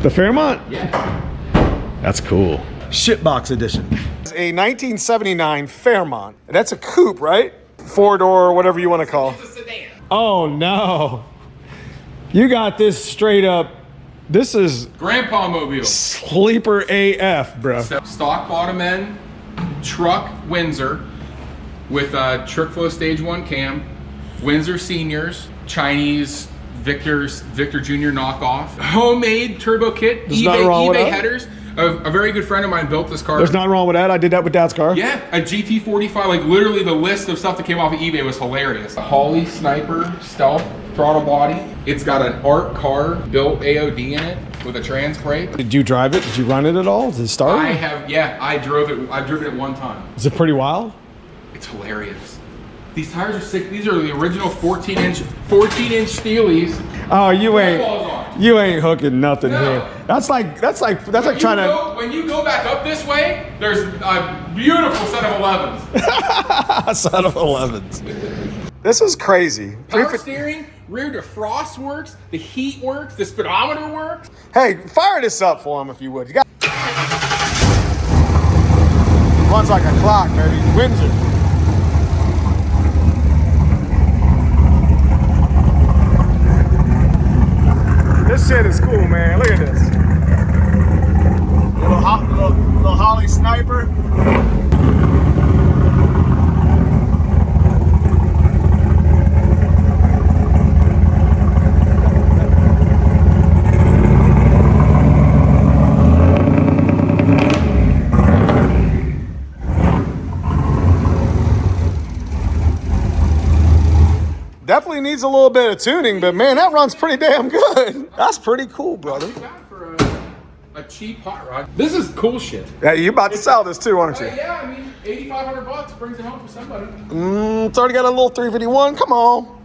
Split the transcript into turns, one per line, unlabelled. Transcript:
The Fairmont?
Yeah.
That's cool. Shitbox edition. It's a 1979 Fairmont. That's a coupe, right? Four-door, whatever you want to call.
It's a sedan.
Oh, no. You got this straight up. This is
Grandpa mobile.
sleeper AF, bro.
Stock bottom end, truck Windsor with a trick flow stage 1 cam, Windsor seniors, Chinese Victor Jr. knockoff, homemade turbo kit, eBay headers. A very good friend of mine built this car.
There's nothing wrong with that. I did that with Dad's car.
Yeah, a GT45, like literally the list of stuff that came off of eBay was hilarious. A Holley Sniper Stealth throttle body. It's got an art car built AOD in it with a trans brake.
Did you drive it? Did you run it at all? Did it start?
I have, yeah, I drove it. I've driven it one time.
Is it pretty wild?
It's hilarious. These tires are sick. These are the original 14-inch Steelies.
Oh, you ain't hooking nothing here. That's like trying to.
When you go back up this way, there's a beautiful set of 11s.
Set of 11s. This is crazy.
Power steering, rear defrost works, the heat works, the speedometer works.
Hey, fire this up for him if you would. You got runs like a clock, baby. Windsor. This shit is cool, man. Look at this. Little Holley Sniper. Definitely needs a little bit of tuning, but man, that runs pretty damn good. That's pretty cool, brother.
For a cheap hot rod. This is cool shit.
Yeah, you about to sell this too, aren't you?
Yeah, I mean, $8,500 brings it home for somebody.
It's already got a little 351. Come on.